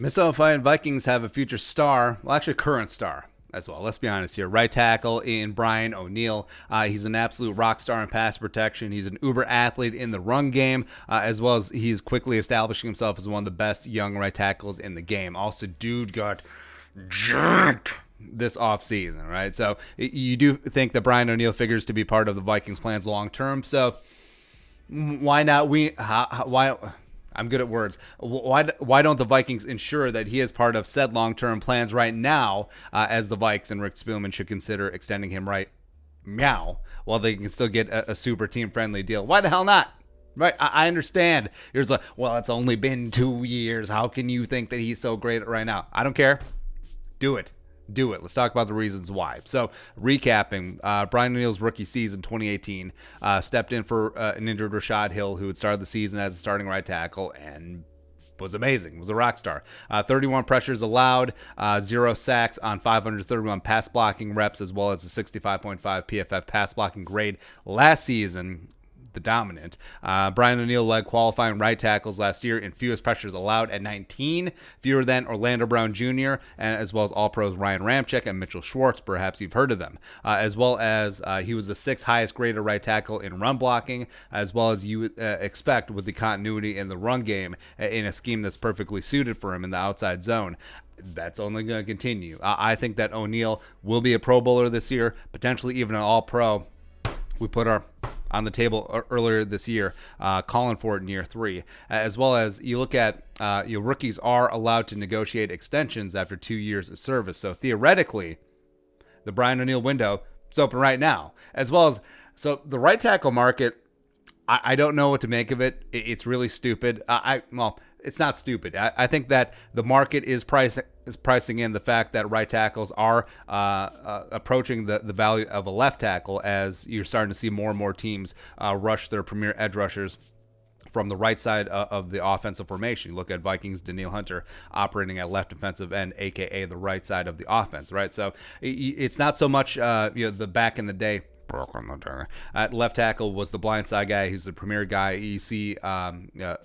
Minnesota Vikings have a future star, well, actually, current star as well. Let's be honest here. Right tackle in Brian O'Neill. He's an absolute rock star in pass protection. He's an uber athlete in the run game, as well as he's quickly establishing himself as one of the best young right tackles in the game. Also, dude got jacked this offseason, right? So you do think that Brian O'Neill figures to be part of the Vikings' plans long term. So why not? Why? I'm good at words. Why don't the Vikings ensure that he is part of said long-term plans right now, as the Vikes and Rick Spielman should consider extending him right meow while they can still get a super team-friendly deal? Why the hell not? Right? I understand. Here's like, well, it's only been 2 years. How can you think that he's so great right now? I don't care. Do it. Let's talk about the reasons why. So, recapping, Brian O'Neill's rookie season 2018, stepped in for an injured Rashad Hill, who had started the season as a starting right tackle and was amazing, was a rock star. 31 pressures allowed, 0 sacks on 531 pass blocking reps, as well as a 65.5 PFF pass blocking grade last season. The dominant. Brian O'Neill led qualifying right tackles last year in fewest pressures allowed at 19, fewer than Orlando Brown Jr., and as well as All-Pros Ryan Ramczyk and Mitchell Schwartz. Perhaps you've heard of them. As well as he was the 6th highest graded right tackle in run blocking, as well as you would expect with the continuity in the run game in a scheme that's perfectly suited for him in the outside zone. That's only going to continue. I think that O'Neill will be a Pro Bowler this year, potentially even an All-Pro. We put our on the table earlier this year, calling for it in year 3. As well as you look at your rookies are allowed to negotiate extensions after 2 years of service. So theoretically, the Brian O'Neill window is open right now. As well as, so the right tackle market, I don't know what to make of it. It's really stupid. Well, it's not stupid. I think that the market is pricing in the fact that right tackles are approaching the value of a left tackle, as you're starting to see more and more teams rush their premier edge rushers from the right side of the offensive formation. You look at Vikings, Danielle Hunter operating at left defensive end, aka the right side of the offense, right? So it's not so much the back in the day. At left tackle was the blindside guy. He's the premier guy. You see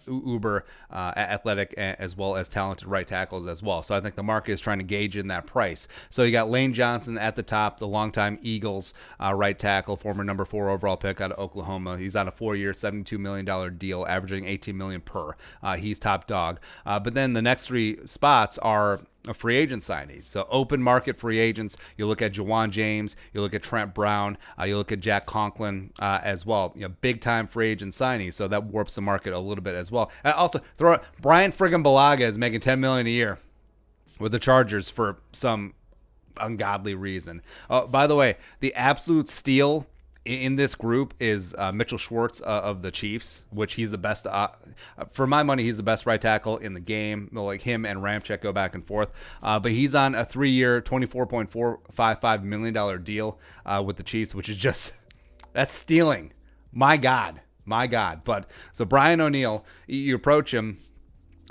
uber athletic as well as talented right tackles as well. So I think the market is trying to gauge in that price. So you got Lane Johnson at the top, the longtime Eagles right tackle, former number 4 overall pick out of Oklahoma. He's on a 4-year, $72 million deal, averaging $18 million per. He's top dog. But then the next 3 spots are free agent signees. So open market free agents, you look at Jawan James, you look at Trent Brown, you look at Jack Conklin as well. Big time free agent signees. So that warps the market a little bit as well. Also, throw out Brian friggin' Balaga is making $10 million a year with the Chargers for some ungodly reason. By the way, the absolute steal in this group is Mitchell Schwartz of the Chiefs, which he's the best. For my money, he's the best right tackle in the game. Like him and Ramczyk go back and forth. But he's on a 3-year, $24.455 million deal with the Chiefs, which is just, that's stealing. My God. But so Brian O'Neill, you approach him,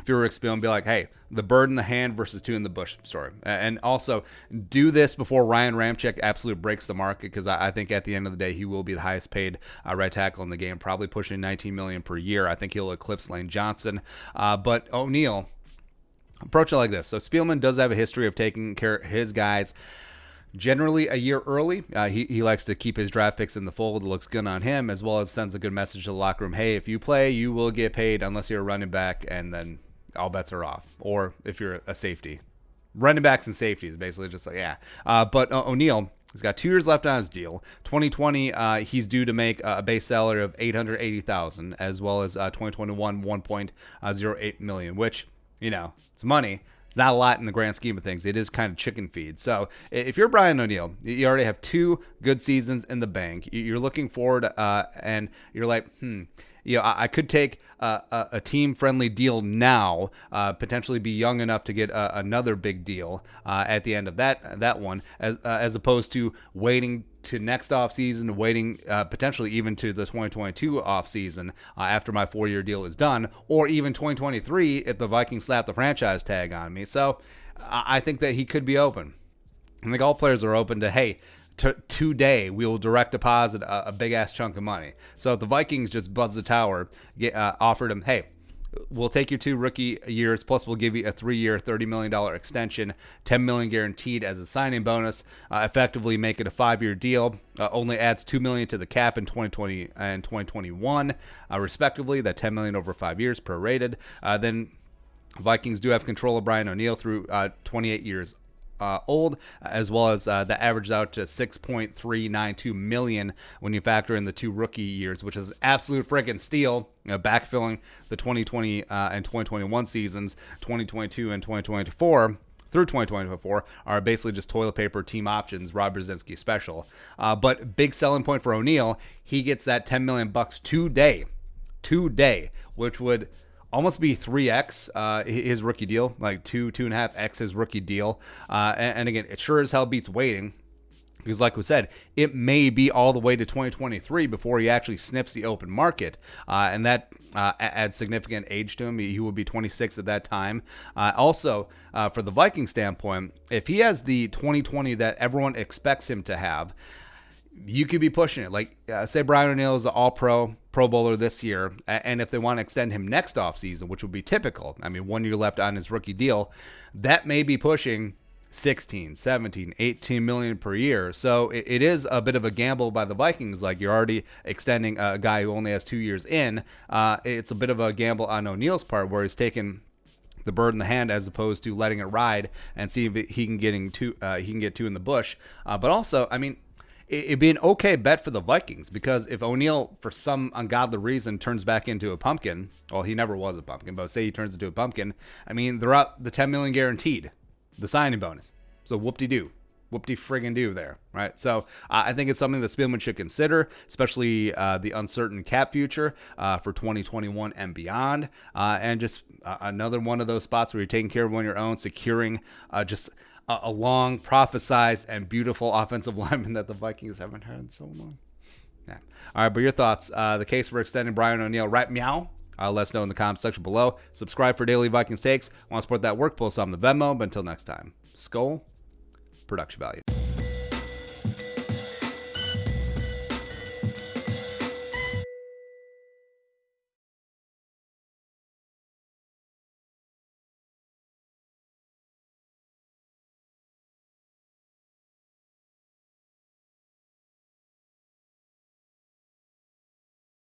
if you're Rick Spielman, be like, hey, the bird in the hand versus 2 in the bush story. And also do this before Ryan Ramczyk absolutely breaks the market, because I think at the end of the day, he will be the highest paid right tackle in the game, probably pushing $19 million per year. I think he'll eclipse Lane Johnson. But O'Neill, approach it like this. So Spielman does have a history of taking care of his guys generally a year early. He likes to keep his draft picks in the fold. It looks good on him, as well as sends a good message to the locker room. Hey, if you play, you will get paid unless you're a running back, and then all bets are off. Or if you're a safety. Running backs and safeties, basically just like, yeah. But O'Neill, he's got 2 years left on his deal. 2020, he's due to make a base salary of $880,000, as well as 2021, $1.08 million, which, it's money. It's not a lot in the grand scheme of things. It is kind of chicken feed. So if you're Brian O'Neill, you already have 2 good seasons in the bank. You're looking forward, and you're like, I could take a team-friendly deal now, potentially be young enough to get another big deal at the end of that one, as opposed to waiting to next offseason, waiting potentially even to the 2022 offseason after my 4-year deal is done, or even 2023 if the Vikings slap the franchise tag on me. So I think that he could be open. I think all players are open to, hey, today we will direct deposit a big ass chunk of money. So if the Vikings just buzz the tower, offered him, hey, we'll take your 2 rookie years, plus we'll give you a 3-year, $30 million extension, $10 million guaranteed as a signing bonus. Effectively make it a 5-year deal. Only adds $2 million to the cap in 2020 and 2021, respectively. That $10 million over 5 years prorated. Then Vikings do have control of Brian O'Neill through 28 years old, as well as that averages out to $6.392 million when you factor in the 2 rookie years, which is absolute freaking steal. Backfilling the 2020 and 2021 seasons, 2022 and 2024 through 2024 are basically just toilet paper team options, Rob Brzezinski special. But big selling point for O'Neill, he gets that $10 million today, which would almost be 3x his rookie deal, like 2.5x his rookie deal. And again, it sure as hell beats waiting, because like we said, it may be all the way to 2023 before he actually sniffs the open market. And that adds significant age to him. He will be 26 at that time. Also, for the Viking standpoint, if he has the 2020 that everyone expects him to have, you could be pushing it. Like, say Brian O'Neill is an all-pro, Pro Bowler this year, and if they want to extend him next offseason, which would be typical, I mean, 1 year left on his rookie deal, that may be pushing 16, 17, 18 million per year. So it is a bit of a gamble by the Vikings. Like, you're already extending a guy who only has 2 years in. It's a bit of a gamble on O'Neill's part, where he's taking the bird in the hand as opposed to letting it ride and see if he can get two in the bush. But also, I mean, it'd be an okay bet for the Vikings, because if O'Neill, for some ungodly reason, turns back into a pumpkin, well, he never was a pumpkin, but say he turns into a pumpkin, I mean, they're out the $10 million guaranteed, the signing bonus. So whoop-de-friggin-do there, right? So I think it's something that Spielman should consider, especially the uncertain cap future for 2021 and beyond, and just another one of those spots where you're taking care of one of your own, securing just a long, prophesized, and beautiful offensive lineman that the Vikings haven't had in so long. Yeah. All right, but your thoughts? The case for extending Brian O'Neill, right? Meow. Let us know in the comments section below. Subscribe for daily Vikings takes. Want to support that work? Pull us on the Venmo. But until next time, Skull, production value.